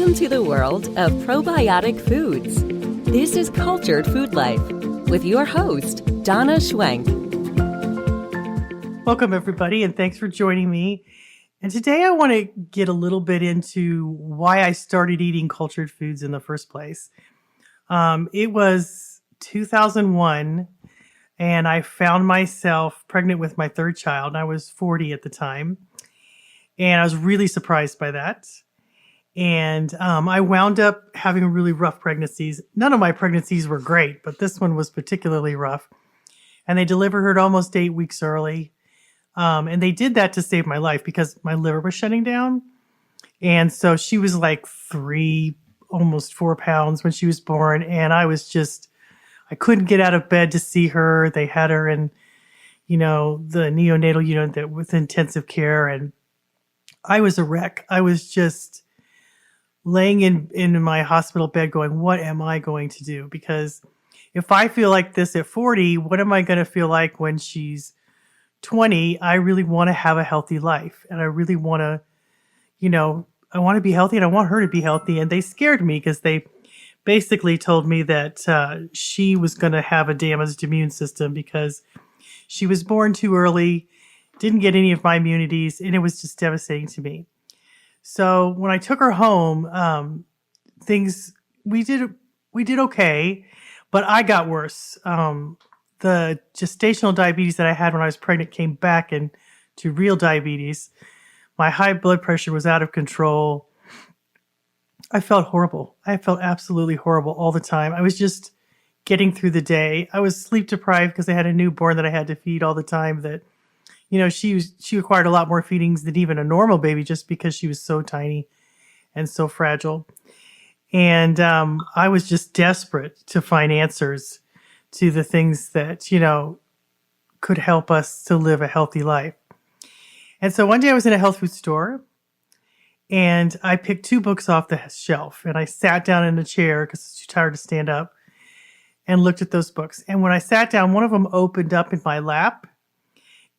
Welcome to the world of probiotic foods. This is Cultured Food Life with your host, Donna Schwenk. Welcome, everybody, and thanks for joining me. And today I want to get a little bit into why I started eating cultured foods in the first place. It was 2001, and I found myself pregnant with my third child. I was 40 at the time, and I was really surprised by that. And I wound up having really rough pregnancies. None of my pregnancies were great, but this one was particularly rough. And they delivered her at almost 8 weeks early. And they did that to save my life because my liver was shutting down. And so she was like almost 4 pounds when she was born. And I couldn't get out of bed to see her. They had her in, the neonatal unit with intensive care. And I was a wreck. I was just laying in my hospital bed going, what am I going to do? Because if I feel like this at 40, what am I going to feel like when she's 20? I really want to have a healthy life. And I really want to, I want to be healthy and I want her to be healthy. And they scared me because they basically told me that she was going to have a damaged immune system because she was born too early, didn't get any of my immunities, and it was just devastating to me. So when I took her home, we did okay, but I got worse. The gestational diabetes that I had when I was pregnant came back into real diabetes. My high blood pressure was out of control. I felt horrible. I felt absolutely horrible all the time. I was just getting through the day. I was sleep deprived because I had a newborn that I had to feed all the time that, she required a lot more feedings than even a normal baby just because she was so tiny and so fragile. And I was just desperate to find answers to the things that, could help us to live a healthy life. And so one day I was in a health food store and I picked 2 books off the shelf and I sat down in a chair because I was too tired to stand up and looked at those books. And when I sat down, one of them opened up in my lap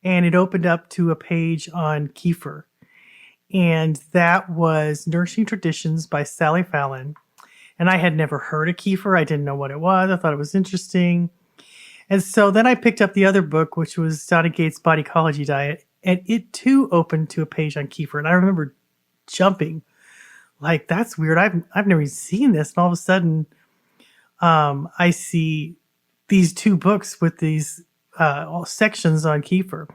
and it opened up to a page on kefir. And that was Nourishing Traditions by Sally Fallon. And I had never heard of kefir. I didn't know what it was. I thought it was interesting. And so then I picked up the other book, which was Donna Gates' Body Ecology Diet. And it too opened to a page on kefir. And I remember jumping like, that's weird. I've never seen this. And all of a sudden, I see these 2 books with these sections on kefir.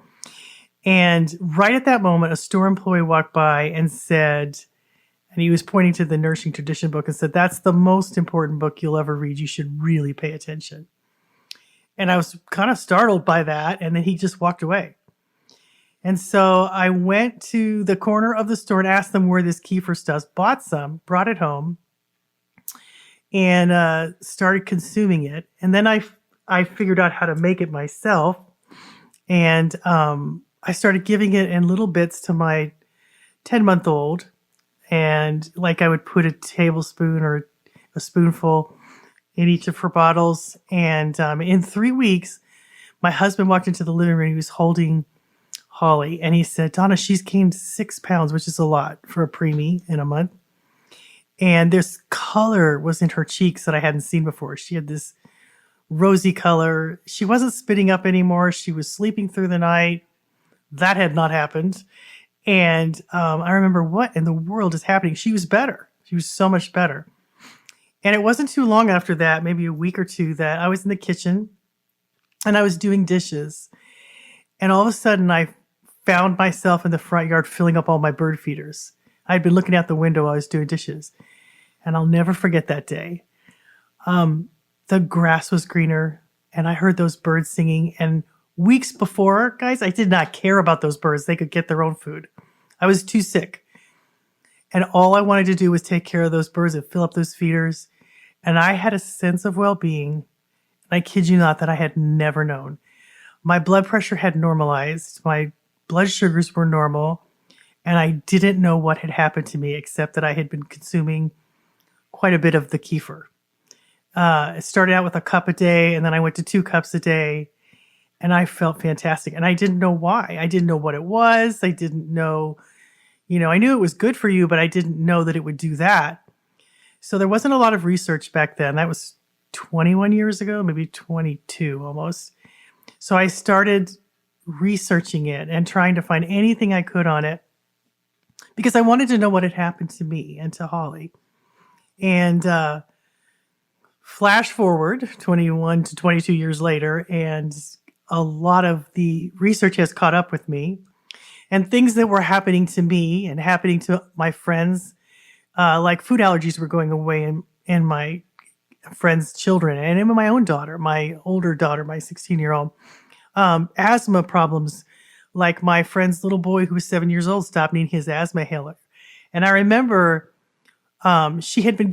And right at that moment, a store employee walked by and said, and he was pointing to the Nourishing Tradition book and said, that's the most important book you'll ever read. You should really pay attention. And I was kind of startled by that. And then he just walked away. And so I went to the corner of the store and asked them where this kefir stuff, bought some, brought it home, and started consuming it. And then I figured out how to make it myself. And I started giving it in little bits to my 10-month-old. And like I would put a tablespoon or a spoonful in each of her bottles. And in 3 weeks, my husband walked into the living room. He was holding Holly. And he said, Donna, she's gained 6 pounds, which is a lot for a preemie in a month. And this color was in her cheeks that I hadn't seen before. She had this rosy color. She wasn't spitting up anymore. She was sleeping through the night. That had not happened. And I remember, what in the world is happening? She was better. She was so much better. And it wasn't too long after that, maybe a week or 2, that I was in the kitchen and I was doing dishes. And all of a sudden I found myself in the front yard filling up all my bird feeders. I'd been looking out the window while I was doing dishes. And I'll never forget that day. The grass was greener and I heard those birds singing. And weeks before, guys, I did not care about those birds. They could get their own food. I was too sick. And all I wanted to do was take care of those birds and fill up those feeders. And I had a sense of well-being. And I kid you not, that I had never known. My blood pressure had normalized. My blood sugars were normal. And I didn't know what had happened to me except that I had been consuming quite a bit of the kefir. It started out with a cup a day, and then I went to 2 cups a day. And I felt fantastic. And I didn't know why. I didn't know what it was. I didn't know, I knew it was good for you, but I didn't know that it would do that. So there wasn't a lot of research back then. That was 21 years ago, maybe 22 almost. So I started researching it and trying to find anything I could on it because I wanted to know what had happened to me and to Holly. And flash forward 21 to 22 years later, and a lot of the research has caught up with me, and things that were happening to me and happening to my friends, like food allergies were going away in my friends' children and in my own daughter, my older daughter, my 16-year-old. Asthma problems, like my friend's little boy who was 7 years old stopped needing his asthma inhaler. And I remember she had been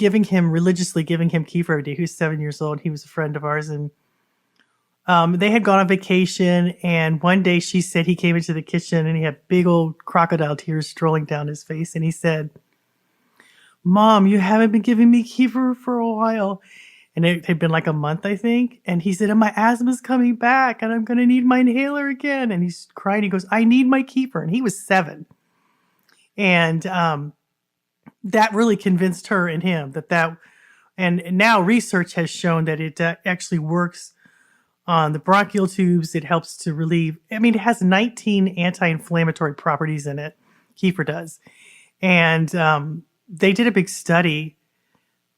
religiously giving him kefir every day. He was 7 years old. He was a friend of ours. And they had gone on vacation. And one day she said he came into the kitchen and he had big old crocodile tears strolling down his face. And he said, "Mom, you haven't been giving me kefir for a while." And it had been like a month, I think. And he said, "And my asthma's coming back and I'm going to need my inhaler again." And he's crying. He goes, "I need my kefir." And he was 7. And that really convinced her and him and now research has shown that it actually works on the bronchial tubes. It helps to relieve, it has 19 anti-inflammatory properties in it. Kefir does. And they did a big study.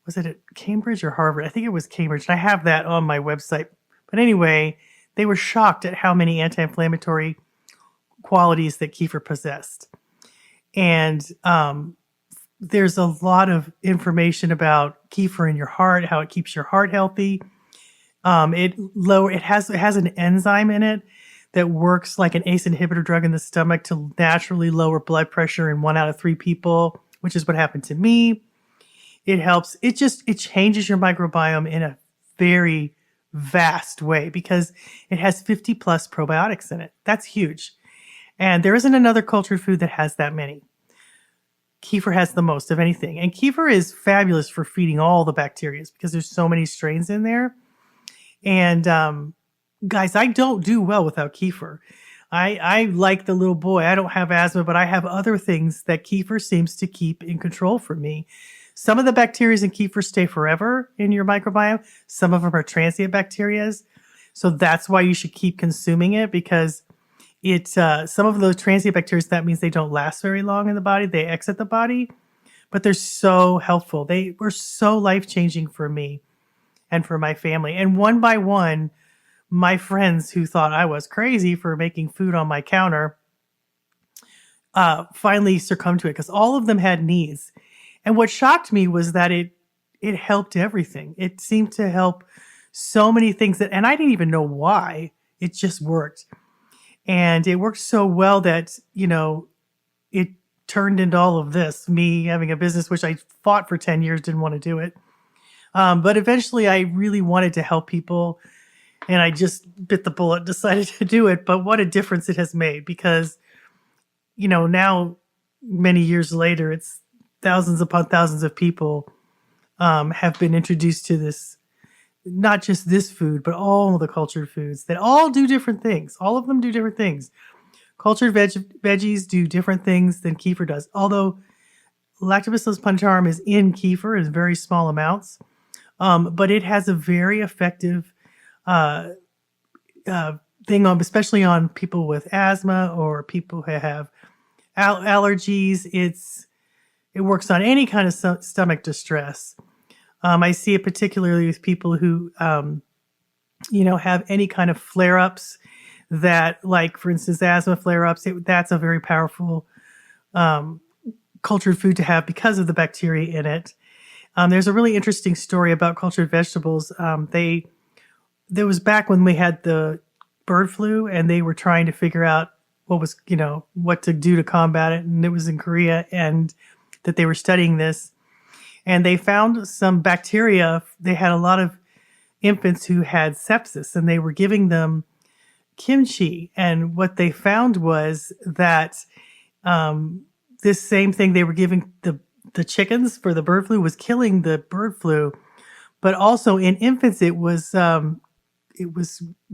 Was it at Cambridge or Harvard? I think it was Cambridge. I have that on my website. But anyway, they were shocked at how many anti-inflammatory qualities that kefir possessed. And there's a lot of information about kefir in your heart, how it keeps your heart healthy. It has an enzyme in it that works like an ACE inhibitor drug in the stomach to naturally lower blood pressure in 1 out of 3 people, which is what happened to me. It helps. It changes your microbiome in a very vast way because it has 50 plus probiotics in it. That's huge. And there isn't another cultured food that has that many. Kefir has the most of anything. And kefir is fabulous for feeding all the bacteria because there's so many strains in there. And guys, I don't do well without kefir. I like the little boy. I don't have asthma, but I have other things that kefir seems to keep in control for me. Some of the bacteria in kefir stay forever in your microbiome. Some of them are transient bacteria. So that's why you should keep consuming it because some of those transient bacteria, that means they don't last very long in the body. They exit the body, but they're so helpful. They were so life-changing for me and for my family. And one by one, my friends who thought I was crazy for making food on my counter finally succumbed to it because all of them had needs. And what shocked me was that it helped everything. It seemed to help so many things and I didn't even know why. It just worked. And it worked so well that, it turned into all of this, me having a business, which I fought for 10 years, didn't want to do it. But eventually I really wanted to help people and I just bit the bullet, decided to do it. But what a difference it has made because, now many years later, it's thousands upon thousands of people have been introduced to this, not just this food, but all the cultured foods that all do different things. All of them do different things. Cultured veggies do different things than kefir does. Although Lactobacillus plantarum is in kefir in very small amounts, but it has a very effective thing especially on people with asthma or people who have allergies. It works on any kind of stomach distress. I see it particularly with people who, have any kind of flare-ups that, like, for instance, asthma flare-ups. That's a very powerful cultured food to have because of the bacteria in it. There's a really interesting story about cultured vegetables. There was back when we had the bird flu and they were trying to figure out what to do to combat it. And it was in Korea and that they were studying this. And they found some bacteria. They had a lot of infants who had sepsis and they were giving them kimchi. And what they found was that this same thing they were giving the chickens for the bird flu was killing the bird flu. But also in infants, it was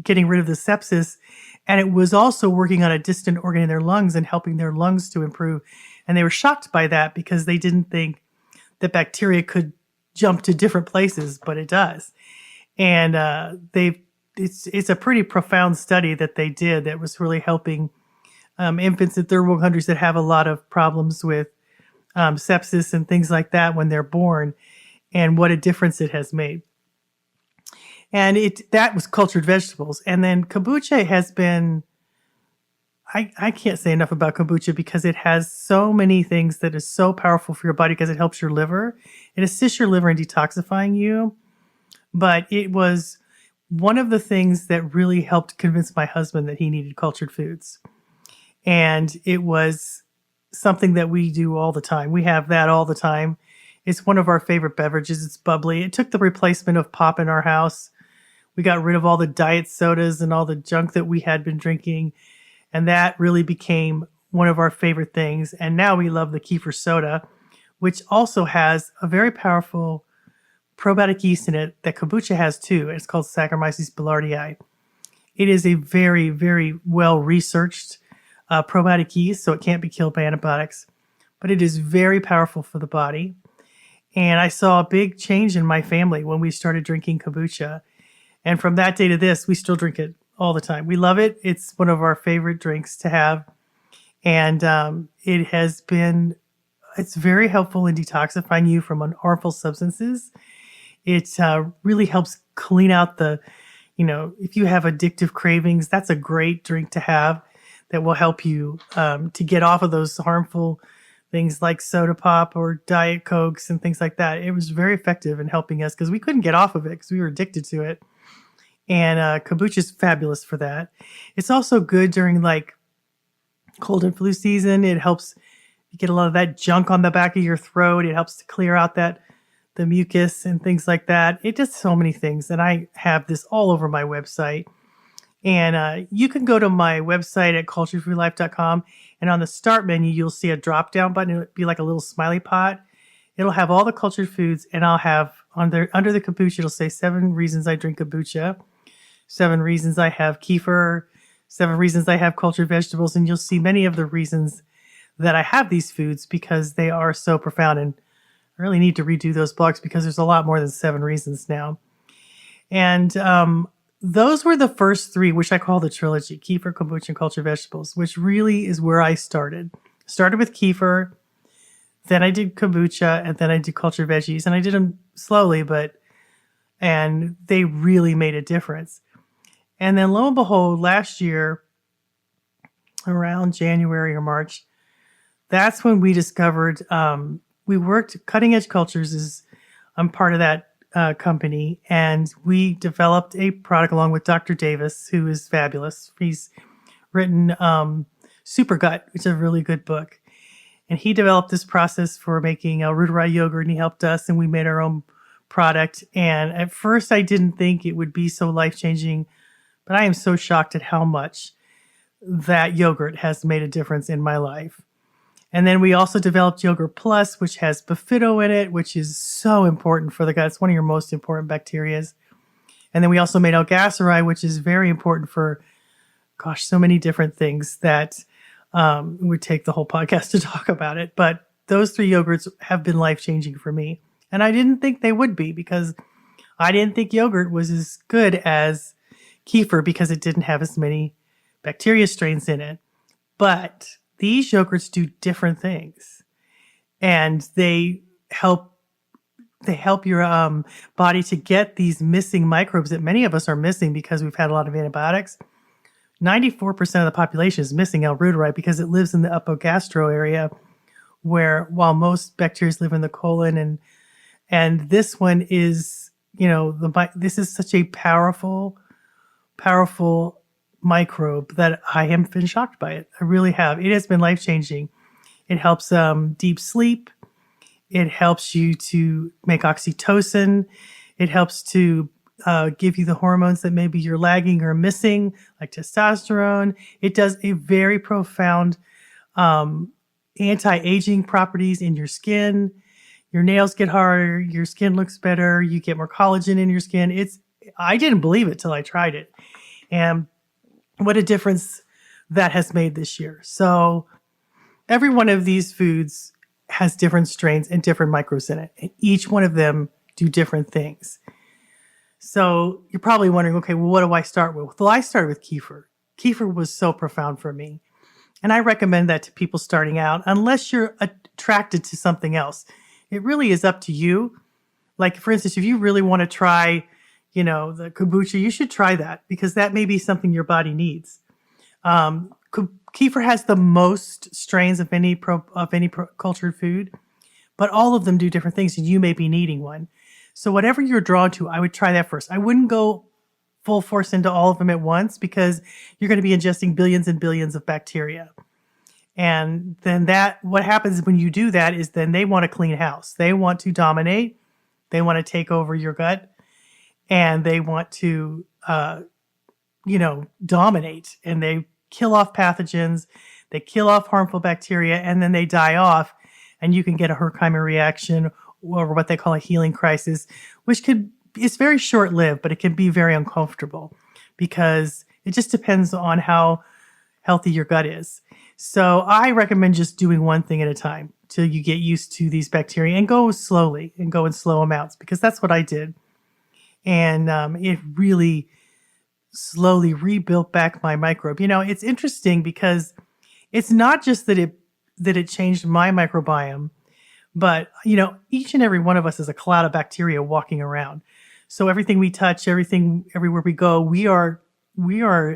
getting rid of the sepsis. And it was also working on a distant organ in their lungs and helping their lungs to improve. And they were shocked by that because they didn't think that bacteria could jump to different places, but it does. And it's a pretty profound study that they did that was really helping infants in third world countries that have a lot of problems with sepsis and things like that when they're born, and what a difference it has made. And that was cultured vegetables. And then kombucha has been, I can't say enough about kombucha because it has so many things that is so powerful for your body because it helps your liver. It assists your liver in detoxifying you. But it was one of the things that really helped convince my husband that he needed cultured foods. And it was something that we do all the time. We have that all the time. It's one of our favorite beverages. It's bubbly. It took the replacement of pop in our house. We got rid of all the diet sodas and all the junk that we had been drinking. And that really became one of our favorite things. And now we love the kefir soda, which also has a very powerful probiotic yeast in it that kombucha has too. It's called Saccharomyces boulardii. It is a very, very well-researched probiotic yeast, so it can't be killed by antibiotics. But it is very powerful for the body. And I saw a big change in my family when we started drinking kombucha. And from that day to this, we still drink it all the time. We love it. It's one of our favorite drinks to have. And it's very helpful in detoxifying you from harmful substances. It really helps clean out if you have addictive cravings, that's a great drink to have that will help you to get off of those harmful things like soda pop or Diet Cokes and things like that. It was very effective in helping us because we couldn't get off of it because we were addicted to it. And kombucha is fabulous for that. It's also good during like cold and flu season. It helps you get a lot of that junk on the back of your throat. It helps to clear out the mucus and things like that. It does so many things. And I have this all over my website. And you can go to my website at culturedfoodlife.com. And on the start menu, you'll see a drop down button. It'll be like a little smiley pot. It'll have all the cultured foods. And I'll have under the kombucha, it'll say 7 reasons I drink kombucha, 7 reasons I have kefir, 7 reasons I have cultured vegetables. And you'll see many of the reasons that I have these foods because they are so profound. And I really need to redo those blogs because there's a lot more than 7 reasons now. And those were the first 3, which I call the trilogy, kefir, kombucha, and cultured vegetables, which really is where I started. Started with kefir, then I did kombucha, and then I did cultured veggies. And I did them slowly, and they really made a difference. And then lo and behold, last year, around January or March, that's when we discovered, Cutting Edge Cultures I'm part of that company, and we developed a product along with Dr. Davis, who is fabulous. He's written Super Gut, which is a really good book. And he developed this process for making Rudera yogurt, and he helped us, and we made our own product. And at first, I didn't think it would be so life-changing, but I am so shocked at how much that yogurt has made a difference in my life. And then we also developed Yogurt Plus, which has bifido in it, which is so important for the gut. It's one of your most important bacteria. And then we also made L-Gaceri, which is very important for, so many different things that would take the whole podcast to talk about it. But those 3 yogurts have been life-changing for me. And I didn't think they would be because I didn't think yogurt was as good as kefir because it didn't have as many bacteria strains in it. But these yogurts do different things, and they help your body to get these missing microbes that many of us are missing because we've had a lot of antibiotics. 94% of the population is missing L. reuteri because it lives in the upogastro area, while most bacteria live in the colon, and this one is, this is such a powerful microbe that I have been shocked by it. I really have. It has been life-changing. It helps deep sleep. It helps you to make oxytocin. It helps to give you the hormones that maybe you're lagging or missing, like testosterone. It does a very profound anti-aging properties in your skin. Your nails get harder. Your skin looks better. You get more collagen in your skin. I didn't believe it till I tried it. And what a difference that has made this year. So every one of these foods has different strains and different microbes in it. And each one of them do different things. So you're probably wondering, okay, well, what do I start with? Well, I started with kefir. Kefir was so profound for me. And I recommend that to people starting out, unless you're attracted to something else. It really is up to you. Like, for instance, if you really want to try, the kombucha, you should try that because that may be something your body needs. Kefir has the most strains of any cultured food, but all of them do different things, and you may be needing one. So whatever you're drawn to, I would try that first. I wouldn't go full force into all of them at once because you're going to be ingesting billions and billions of bacteria. And then what happens when you do that is then they want to clean house. They want to dominate. They want to take over your gut, and they want to, dominate, and they kill off pathogens. They kill off harmful bacteria, and then they die off, and you can get a Herkimer reaction or what they call a healing crisis, which it's very short-lived, but it can be very uncomfortable because it just depends on how healthy your gut is. So I recommend just doing one thing at a time till you get used to these bacteria, and go slowly and go in slow amounts, because that's what I did. And it really slowly rebuilt back my microbe. It's interesting because it's not just that it changed my microbiome, but, each and every one of us is a cloud of bacteria walking around. So everything we touch, everywhere we go, we are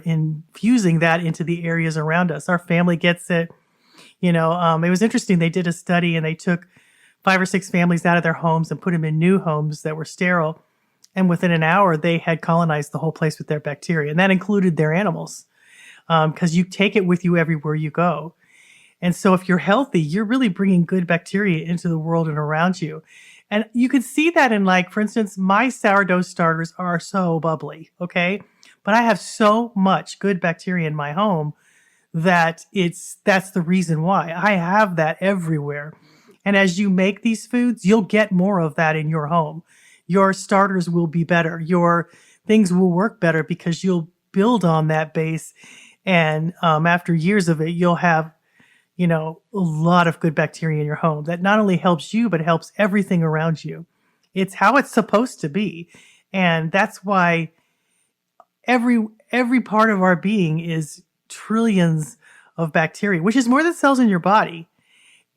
infusing that into the areas around us. Our family gets it. It was interesting. They did a study and they took 5 or 6 families out of their homes and put them in new homes that were sterile. And within an hour, they had colonized the whole place with their bacteria. And that included their animals, because you take it with you everywhere you go. And so if you're healthy, you're really bringing good bacteria into the world and around you. And you can see that in, like, for instance, my sourdough starters are so bubbly, okay? But I have so much good bacteria in my home that's the reason why. I have that everywhere. And as you make these foods, you'll get more of that in your home. Your starters will be better. Your things will work better because you'll build on that base. And after years of it, you'll have a lot of good bacteria in your home that not only helps you, but helps everything around you. It's how it's supposed to be. And that's why every part of our being is trillions of bacteria, which is more than cells in your body.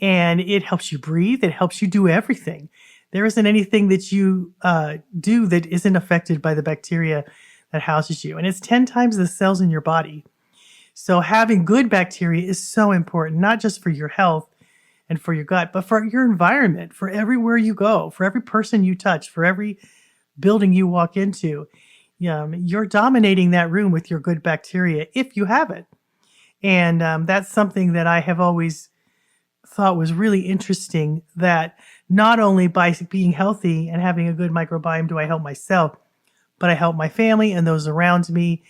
And it helps you breathe. It helps you do everything. There isn't anything that you do that isn't affected by the bacteria that houses you. And it's 10 times the cells in your body. So having good bacteria is so important, not just for your health and for your gut, but for your environment, for everywhere you go, for every person you touch, for every building you walk into. You're dominating that room with your good bacteria if you have it. And that's something that I have always thought was really interesting, that not only by being healthy and having a good microbiome do I help myself, but I help my family and those around me.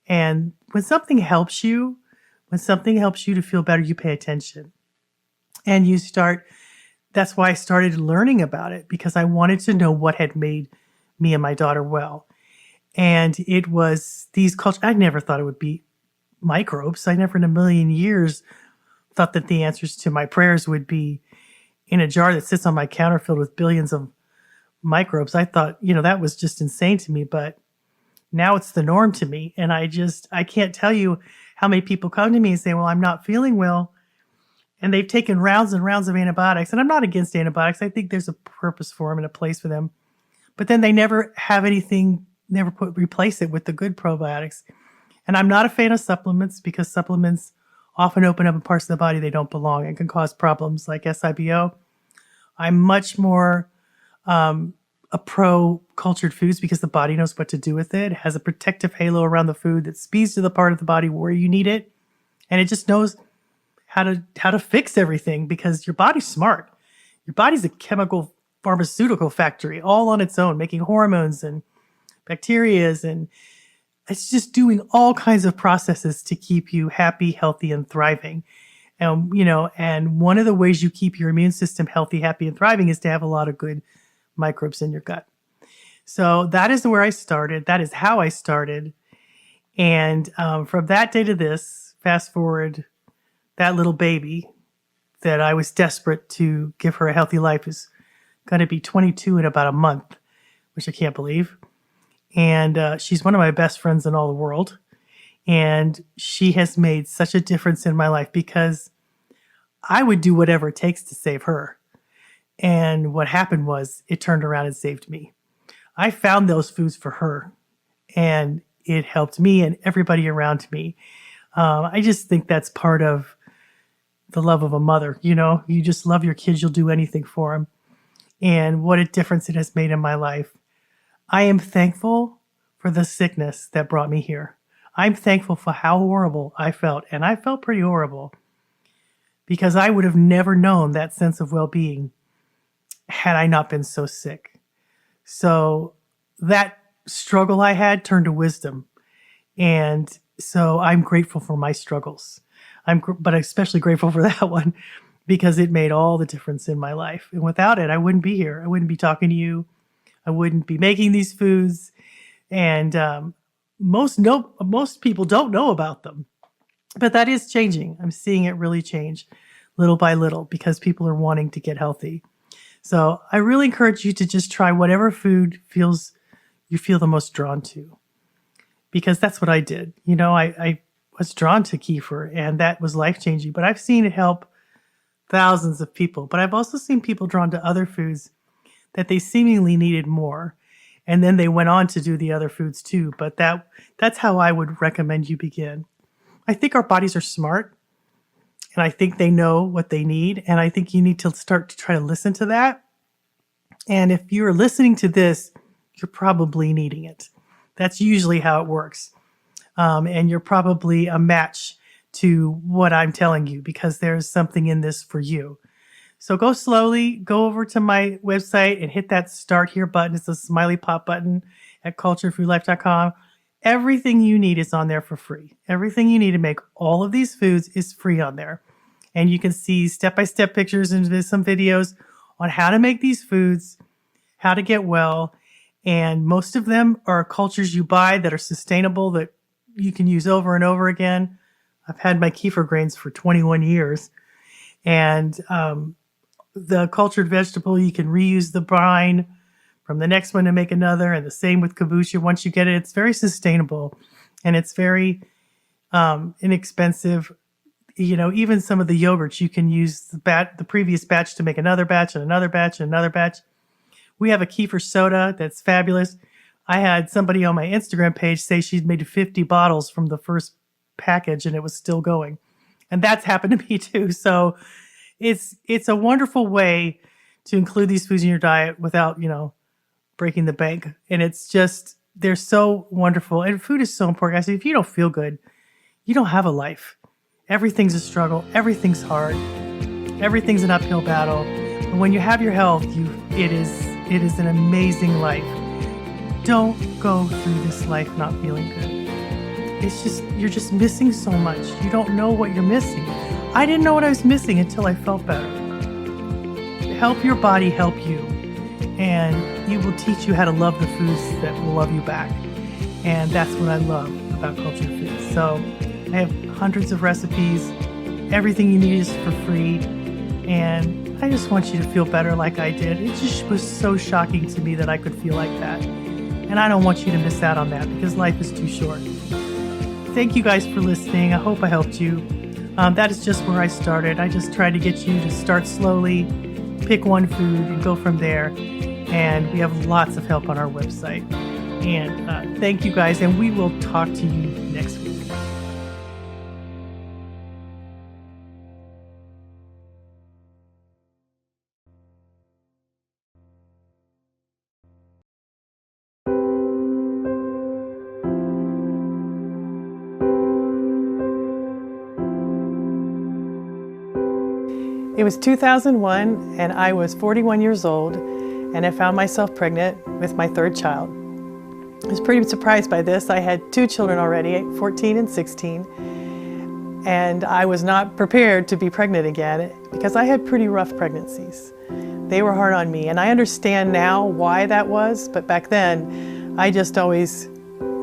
And when something helps you to feel better, you pay attention. And that's why I started learning about it, because I wanted to know what had made me and my daughter well. And it was these cultures. I never thought it would be microbes. I never in a million years thought that the answers to my prayers would be in a jar that sits on my counter filled with billions of microbes. I thought, that was just insane to me, but now it's the norm to me. And I can't tell you how many people come to me and say, well, I'm not feeling well. And they've taken rounds and rounds of antibiotics. And I'm not against antibiotics. I think there's a purpose for them and a place for them. But then they never have anything, replace it with the good probiotics. And I'm not a fan of supplements, because supplements often open up in parts of the body they don't belong and can cause problems like SIBO. I'm much more a pro cultured foods, because the body knows what to do with it. It has a protective halo around the food that speeds to the part of the body where you need it. And it just knows how to fix everything, because your body's smart. Your body's a chemical pharmaceutical factory all on its own, making hormones and bacterias, and it's just doing all kinds of processes to keep you happy, healthy, and thriving. And one of the ways you keep your immune system healthy, happy, and thriving is to have a lot of good microbes in your gut. So that is where I started. That is how I started. And from that day to this, fast forward, that little baby that I was desperate to give her a healthy life is going to be 22 in about a month, which I can't believe. And she's one of my best friends in all the world. And she has made such a difference in my life because I would do whatever it takes to save her. And what happened was it turned around and saved me. I found those foods for her, and it helped me and everybody around me. I just think that's part of the love of a mother. You know, you just love your kids. You'll do anything for them. And what a difference it has made in my life. I am thankful for the sickness that brought me here. I'm thankful for how horrible I felt. And I felt pretty horrible because I would have never known that sense of well-being had I not been so sick. So that struggle I had turned to wisdom. And so I'm grateful for my struggles. But especially grateful for that one because it made all the difference in my life. And without it, I wouldn't be here. I wouldn't be talking to you. I wouldn't be making these foods. And most people don't know about them. But that is changing. I'm seeing it really change little by little because people are wanting to get healthy. So I really encourage you to just try whatever food you feel the most drawn to, because that's what I did. You know, I was drawn to kefir, and that was life-changing. But I've seen it help thousands of people. But I've also seen people drawn to other foods that they seemingly needed more. And then they went on to do the other foods too. But that's how I would recommend you begin. I think our bodies are smart, and I think they know what they need. And I think you need to start to try to listen to that. And if you're listening to this, you're probably needing it. That's usually how it works. And you're probably a match to what I'm telling you because there's something in this for you. So go slowly, go over to my website and hit that start here button. It's a smiley pop button at culturedfoodlife.com. Everything you need is on there for free. Everything you need to make all of these foods is free on there. And you can see step-by-step pictures and some videos on how to make these foods, how to get well. And most of them are cultures you buy that are sustainable, that you can use over and over again. I've had my kefir grains for 21 years. And the cultured vegetable, you can reuse the brine from the next one to make another. And the same with kombucha. Once you get it, it's very sustainable and it's very inexpensive. You know, even some of the yogurts, you can use the previous batch to make another batch and another batch and another batch. We have a kefir soda that's fabulous. I had somebody on my Instagram page say she'd made 50 bottles from the first package and it was still going. And that's happened to me too. So it's a wonderful way to include these foods in your diet without, breaking the bank. And it's just, they're so wonderful. And food is so important. I say, if you don't feel good, you don't have a life. Everything's a struggle. Everything's hard. Everything's an uphill battle. And when you have your health, it is an amazing life. Don't go through this life not feeling good. You're just missing so much. You don't know what you're missing. I didn't know what I was missing until I felt better. Help your body help you. And it will teach you how to love the foods that will love you back. And that's what I love about cultured foods. So I have hundreds of recipes. Everything you need is for free. And I just want you to feel better like I did. It just was so shocking to me that I could feel like that. And I don't want you to miss out on that because life is too short. Thank you guys for listening. I hope I helped you. That is just where I started. I just tried to get you to start slowly, pick one food, and go from there. And we have lots of help on our website. And thank you guys, and we will talk to you next week. It was 2001, and I was 41 years old, and I found myself pregnant with my third child. I was pretty surprised by this. I had two children already, 14 and 16, and I was not prepared to be pregnant again because I had pretty rough pregnancies. They were hard on me, and I understand now why that was, but back then, I just always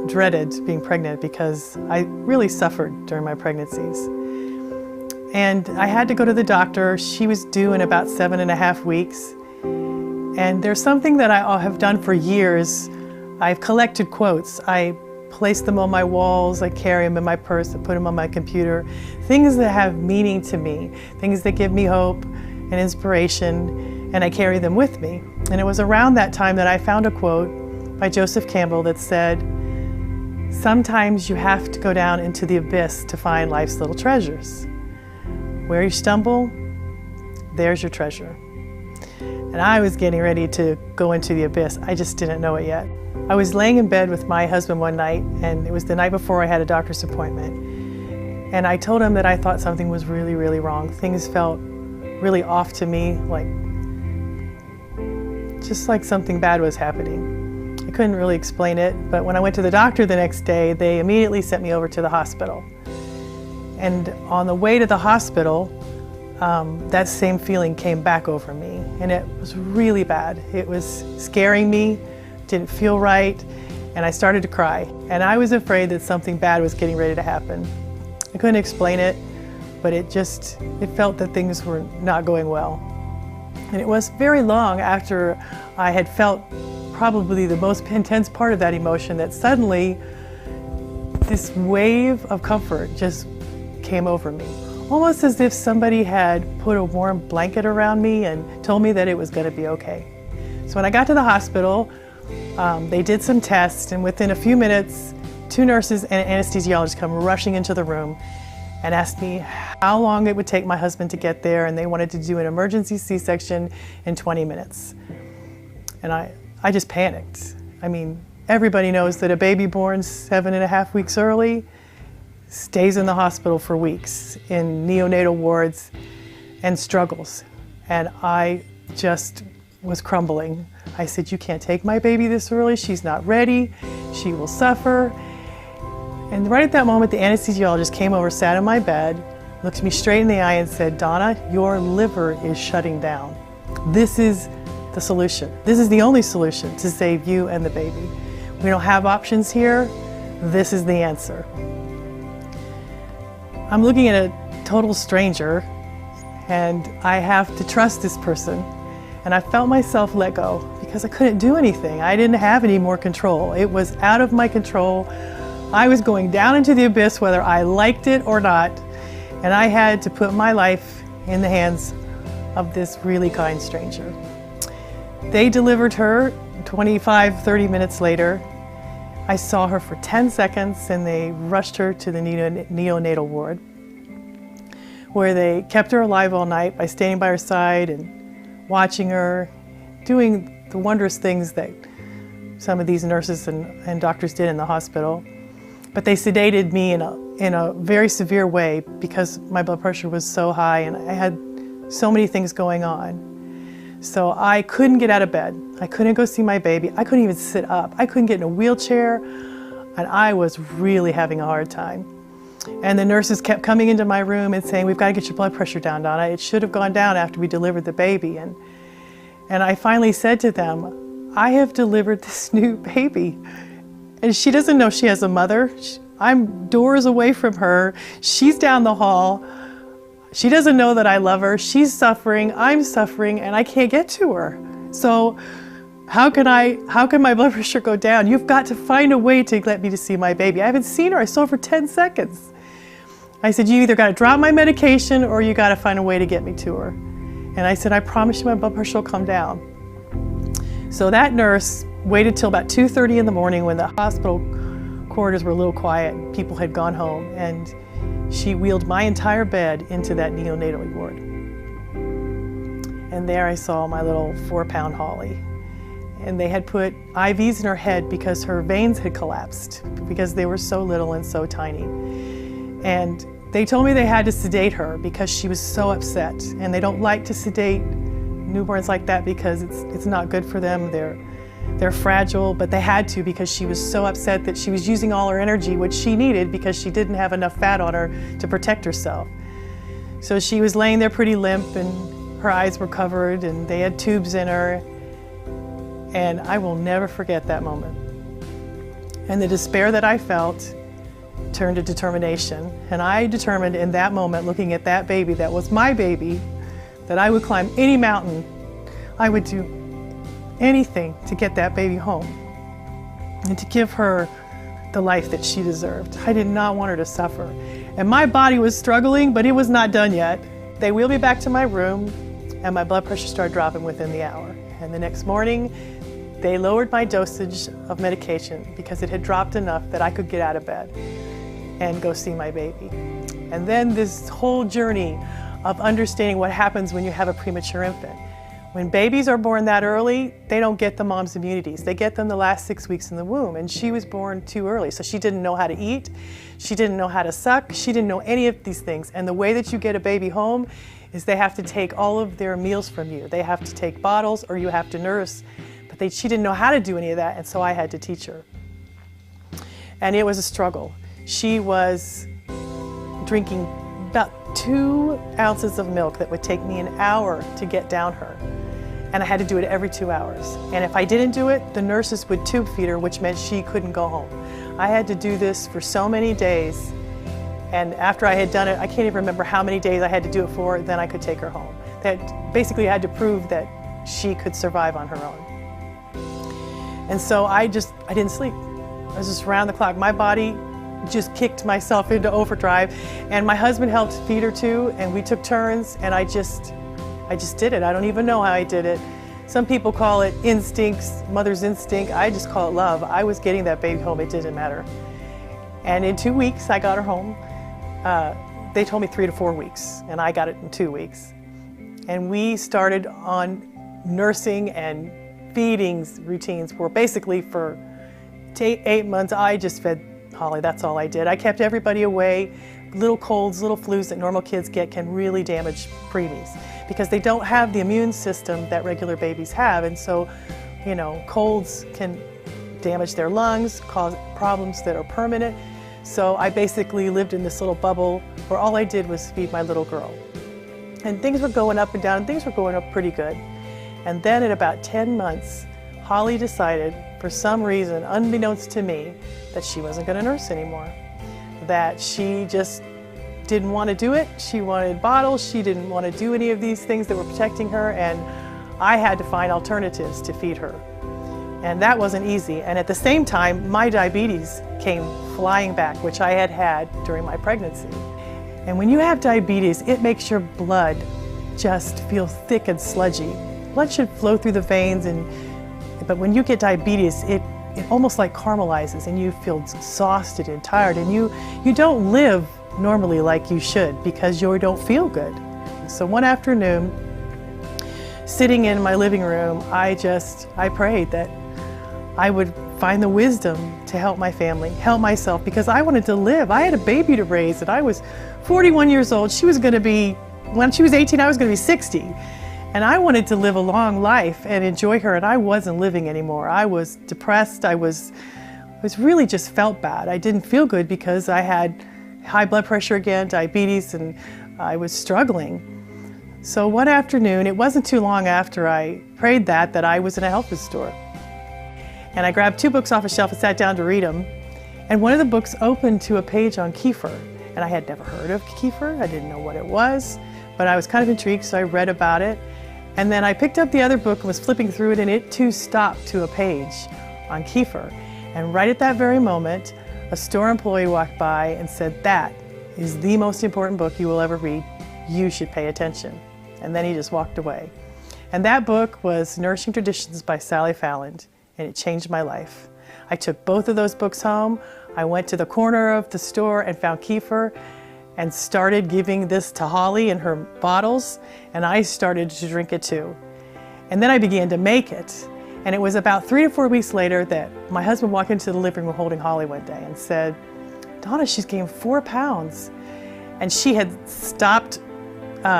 dreaded being pregnant because I really suffered during my pregnancies. And I had to go to the doctor. She was due in about 7.5 weeks. And there's something that I have done for years. I've collected quotes. I place them on my walls, I carry them in my purse, I put them on my computer. Things that have meaning to me, things that give me hope and inspiration, and I carry them with me. And it was around that time that I found a quote by Joseph Campbell that said, "Sometimes you have to go down into the abyss to find life's little treasures. Where you stumble, there's your treasure." And I was getting ready to go into the abyss. I just didn't know it yet. I was laying in bed with my husband one night, and it was the night before I had a doctor's appointment. And I told him that I thought something was really, really wrong. Things felt really off to me, just like something bad was happening. I couldn't really explain it, but when I went to the doctor the next day, they immediately sent me over to the hospital. And on the way to the hospital, that same feeling came back over me, and it was really bad. It was scaring me, didn't feel right, and I started to cry. And I was afraid that something bad was getting ready to happen. I couldn't explain it, but it felt that things were not going well. And it was very long after I had felt probably the most intense part of that emotion that suddenly this wave of comfort just came over me. Almost as if somebody had put a warm blanket around me and told me that it was going to be okay. So when I got to the hospital, they did some tests, and within a few minutes, 2 nurses and an anesthesiologist come rushing into the room and asked me how long it would take my husband to get there, and they wanted to do an emergency C-section in 20 minutes. And I just panicked. I mean, everybody knows that a baby born 7.5 weeks early stays in the hospital for weeks in neonatal wards and struggles. And I just was crumbling. I said, "You can't take my baby this early. She's not ready. She will suffer." And right at that moment, the anesthesiologist came over, sat in my bed, looked me straight in the eye and said, "Donna, your liver is shutting down. This is the solution. This is the only solution to save you and the baby. We don't have options here. This is the answer." I'm looking at a total stranger, and I have to trust this person. And I felt myself let go because I couldn't do anything. I didn't have any more control. It was out of my control. I was going down into the abyss whether I liked it or not. And I had to put my life in the hands of this really kind stranger. They delivered her 25, 30 minutes later. I saw her for 10 seconds, and they rushed her to the neonatal ward, where they kept her alive all night by standing by her side and watching her, doing the wondrous things that some of these nurses and doctors did in the hospital. But they sedated me in a very severe way because my blood pressure was so high and I had so many things going on. So I couldn't get out of bed. I couldn't go see my baby. I couldn't even sit up. I couldn't get in a wheelchair, and I was really having a hard time. And the nurses kept coming into my room and saying, "We've got to get your blood pressure down, Donna. It should have gone down after we delivered the baby." And I finally said to them, "I have delivered this new baby, and she doesn't know she has a mother. I'm doors away from her. She's down the hall. She doesn't know that I love her. She's suffering, I'm suffering, and I can't get to her. So how can my blood pressure go down? You've got to find a way to let me to see my baby. I haven't seen her. I saw her for 10 seconds. I said, "You either got to drop my medication or you got to find a way to get me to her." And I said, "I promise you my blood pressure will come down." So that nurse waited till about 2:30 in the morning when the hospital corridors were a little quiet and people had gone home, and she wheeled my entire bed into that neonatal ward. And there I saw my little 4-pound Holly. And they had put IVs in her head because her veins had collapsed because they were so little and so tiny. And they told me they had to sedate her because she was so upset. And they don't like to sedate newborns like that because it's not good for them. They're fragile, but they had to because she was so upset that she was using all her energy, which she needed because she didn't have enough fat on her to protect herself. So she was laying there pretty limp and her eyes were covered and they had tubes in her. And I will never forget that moment. And the despair that I felt turned to determination. And I determined in that moment, looking at that baby that was my baby, that I would climb any mountain. I would do anything to get that baby home and to give her the life that she deserved. I did not want her to suffer. And my body was struggling, but it was not done yet. They wheeled me back to my room, and my blood pressure started dropping within the hour. And the next morning, they lowered my dosage of medication because it had dropped enough that I could get out of bed and go see my baby. And then this whole journey of understanding what happens when you have a premature infant. When babies are born that early, they don't get the mom's immunities. They get them the last 6 weeks in the womb, and she was born too early. So she didn't know how to eat, she didn't know how to suck, she didn't know any of these things. And the way that you get a baby home is they have to take all of their meals from you. They have to take bottles or you have to nurse. But she didn't know how to do any of that, and so I had to teach her. And it was a struggle. She was drinking about 2 ounces of milk that would take me an hour to get down her. And I had to do it every 2 hours. And if I didn't do it, the nurses would tube feed her, which meant she couldn't go home. I had to do this for so many days. And after I had done it, I can't even remember how many days I had to do it for, then I could take her home. That basically had to prove that she could survive on her own. And so I didn't sleep. I was just around the clock. My body just kicked myself into overdrive. And my husband helped feed her too, and we took turns, and I just did it. I don't even know how I did it. Some people call it instincts, mother's instinct. I just call it love. I was getting that baby home, it didn't matter. And in 2 weeks, I got her home. They told me 3 to 4 weeks, and I got it in 2 weeks. And we started on nursing and feedings routines were basically for 8 months. I just fed Holly, that's all I did. I kept everybody away. Little colds, little flus that normal kids get can really damage preemies because they don't have the immune system that regular babies have. And so, colds can damage their lungs, cause problems that are permanent. So I basically lived in this little bubble where all I did was feed my little girl. And things were going up and down, and things were going up pretty good. And then at about 10 months, Holly decided, for some reason, unbeknownst to me, that she wasn't going to nurse anymore. That she just didn't want to do it. She wanted bottles. She didn't want to do any of these things that were protecting her, and I had to find alternatives to feed her. And that wasn't easy. And at the same time, my diabetes came flying back, which I had had during my pregnancy. And when you have diabetes, it makes your blood just feel thick and sludgy. Blood should flow through the veins, but when you get diabetes, it almost like caramelizes and you feel exhausted and tired, and you don't live normally like you should because you don't feel good. So one afternoon, sitting in my living room, I prayed that I would find the wisdom to help my family, help myself, because I wanted to live. I had a baby to raise, and I was 41 years old. When she was 18, I was going to be 60. And I wanted to live a long life and enjoy her, and I wasn't living anymore. I was depressed. I was really just felt bad. I didn't feel good because I had high blood pressure again, diabetes, and I was struggling. So one afternoon, it wasn't too long after I prayed that I was in a health food store. And I grabbed 2 books off a shelf and sat down to read them. And one of the books opened to a page on kefir. And I had never heard of kefir. I didn't know what it was, but I was kind of intrigued, so I read about it. And then I picked up the other book and was flipping through it, and it too stopped to a page on kefir. And right at that very moment, a store employee walked by and said, "That is the most important book you will ever read. You should pay attention." And then he just walked away. And that book was Nourishing Traditions by Sally Fallon, and it changed my life. I took both of those books home. I went to the corner of the store and found kefir and started giving this to Holly in her bottles, and I started to drink it too. And then I began to make it. And it was about 3 to 4 weeks later that my husband walked into the living room holding Holly one day and said, "Donna, she's gained 4 pounds." And she had stopped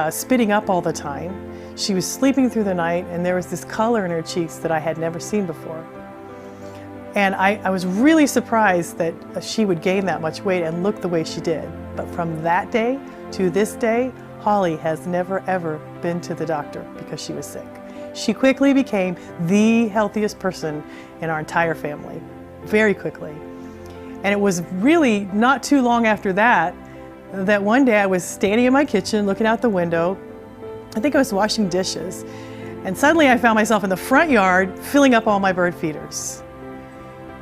spitting up all the time. She was sleeping through the night, and there was this color in her cheeks that I had never seen before. And I was really surprised that she would gain that much weight and look the way she did. But from that day to this day, Holly has never ever been to the doctor because she was sick. She quickly became the healthiest person in our entire family, very quickly. And it was really not too long after that one day I was standing in my kitchen looking out the window. I think I was washing dishes, And suddenly I found myself in the front yard filling up all my bird feeders.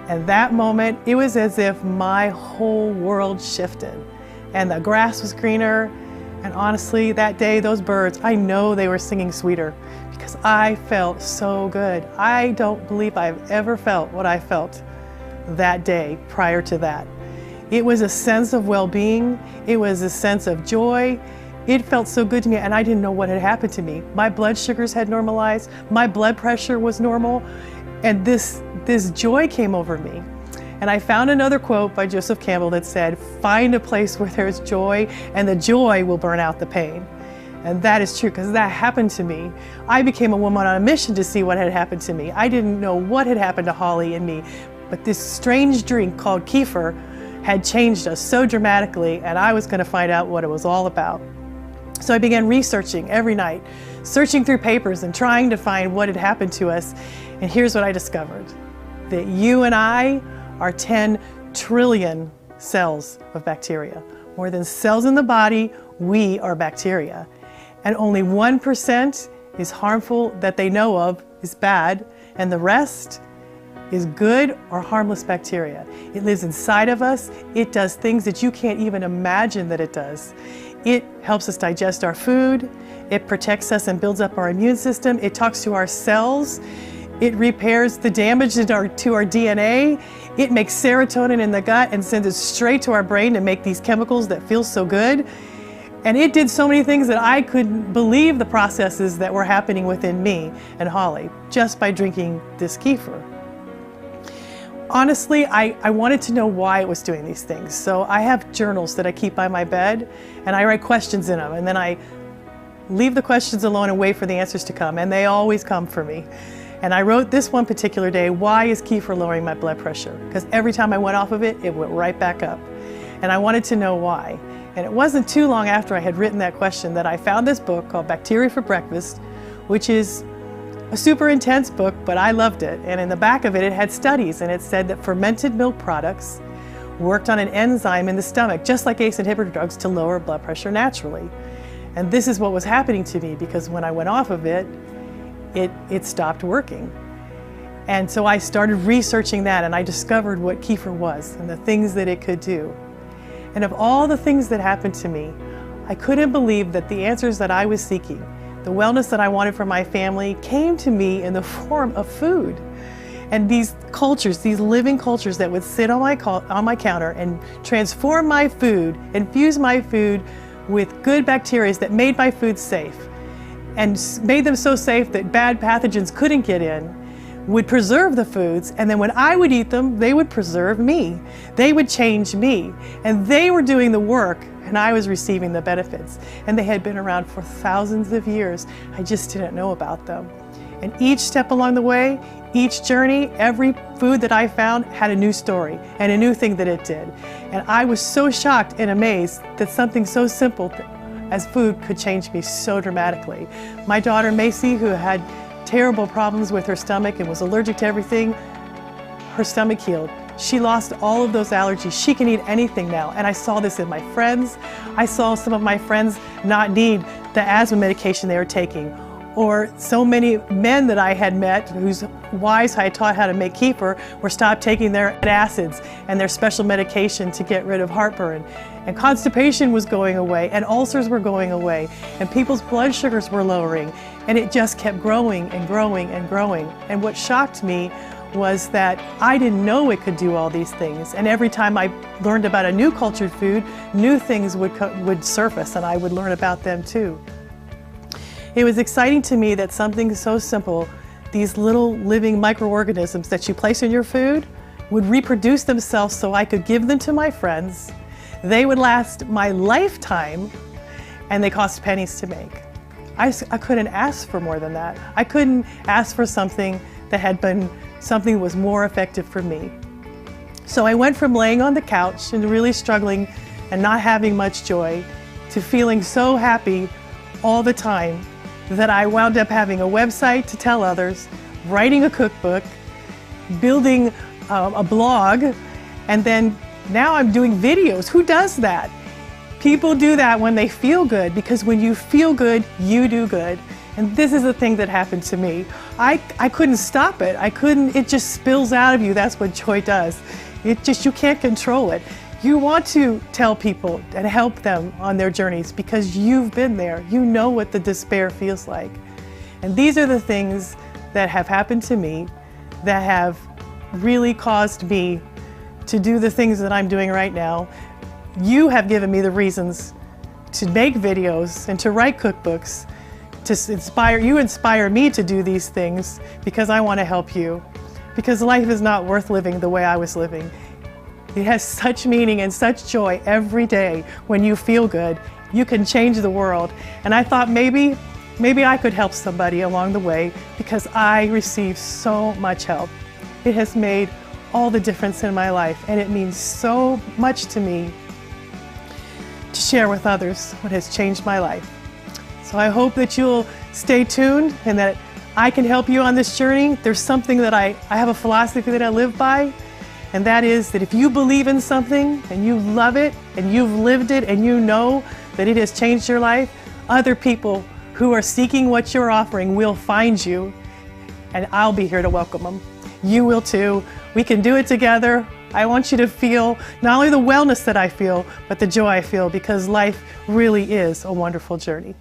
And that moment, it was as if my whole world shifted. And the grass was greener. And honestly, that day, those birds, I know they were singing sweeter because I felt so good. I don't believe I've ever felt what I felt that day prior to that. It was a sense of well-being. It was a sense of joy. It felt so good to me, and I didn't know what had happened to me. My blood sugars had normalized. My blood pressure was normal. And this joy came over me. And I found another quote by Joseph Campbell that said, "Find a place where there's joy, and the joy will burn out the pain." And that is true, because that happened to me. I became a woman on a mission to see what had happened to me. I didn't know what had happened to Holly and me, but this strange drink called kefir had changed us so dramatically, and I was going to find out what it was all about. So I began researching every night, searching through papers and trying to find what had happened to us. And here's what I discovered: that you and I are 10 trillion cells of bacteria. More than cells in the body, we are bacteria. And only 1% is harmful that they know of, is bad, and the rest is good or harmless bacteria. It lives inside of us. It does things that you can't even imagine that it does. It helps us digest our food. It protects us and builds up our immune system. It talks to our cells. It repairs the damage to our DNA. It makes serotonin in the gut and sends it straight to our brain to make these chemicals that feel so good. And it did so many things that I couldn't believe the processes that were happening within me and Holly just by drinking this kefir. Honestly, I wanted to know why it was doing these things. So I have journals that I keep by my bed, and I write questions in them, and then I leave the questions alone and wait for the answers to come, and they always come for me. And I wrote this one particular day, why is kefir lowering my blood pressure? Because every time I went off of it, it went right back up. And I wanted to know why. And it wasn't too long after I had written that question that I found this book called Bacteria for Breakfast, which is a super intense book, but I loved it. And in the back of it, it had studies, and it said that fermented milk products worked on an enzyme in the stomach, just like ACE inhibitor drugs, to lower blood pressure naturally. And this is what was happening to me, because when I went off of it, it stopped working. And so I started researching that, and I discovered what kefir was and the things that it could do. And of all the things that happened to me, I couldn't believe that the answers that I was seeking, the wellness that I wanted for my family, came to me in the form of food. And these cultures, these living cultures that would sit on my counter and transform my food, infuse my food with good bacteria that made my food safe, and made them so safe that bad pathogens couldn't get in, would preserve the foods, and then when I would eat them, they would preserve me. They would change me, and they were doing the work, and I was receiving the benefits. And they had been around for thousands of years. I just didn't know about them. And each step along the way, each journey, every food that I found had a new story and a new thing that it did. And I was so shocked and amazed that something so simple as food could change me so dramatically. My daughter Macy, who had terrible problems with her stomach and was allergic to everything, her stomach healed. She lost all of those allergies. She can eat anything now. And I saw this in my friends. I saw some of my friends not need the asthma medication they were taking. Or so many men that I had met whose wives I had taught how to make kefir were stopped taking their acids and their special medication to get rid of heartburn. And constipation was going away, and ulcers were going away, and people's blood sugars were lowering. And it just kept growing and growing and growing. And what shocked me was that I didn't know it could do all these things. And every time I learned about a new cultured food, new things would surface, and I would learn about them too. It was exciting to me that something so simple, these little living microorganisms that you place in your food, would reproduce themselves so I could give them to my friends. They would last my lifetime, and they cost pennies to make. I couldn't ask for more than that. I couldn't ask for something that had been something that was more effective for me. So I went from laying on the couch and really struggling and not having much joy to feeling so happy all the time that I wound up having a website to tell others, writing a cookbook, building a blog, and then now I'm doing videos. Who does that? People do that when they feel good, because when you feel good, you do good. And this is the thing that happened to me. I couldn't stop it. It just spills out of you. That's what joy does. You can't control it. You want to tell people and help them on their journeys because you've been there. You know what the despair feels like. And these are the things that have happened to me that have really caused me to do the things that I'm doing right now. You have given me the reasons to make videos and to write cookbooks, you inspire me to do these things because I want to help you. Because life is not worth living the way I was living. It has such meaning and such joy every day when you feel good. You can change the world. And I thought maybe I could help somebody along the way because I received so much help. It has made all the difference in my life, and it means so much to me to share with others what has changed my life. So I hope that you'll stay tuned and that I can help you on this journey. There's something that I have a philosophy that I live by, and that is that if you believe in something and you love it and you've lived it and you know that it has changed your life, other people who are seeking what you're offering will find you, and I'll be here to welcome them. You will too. We can do it together. I want you to feel not only the wellness that I feel, but the joy I feel, because life really is a wonderful journey.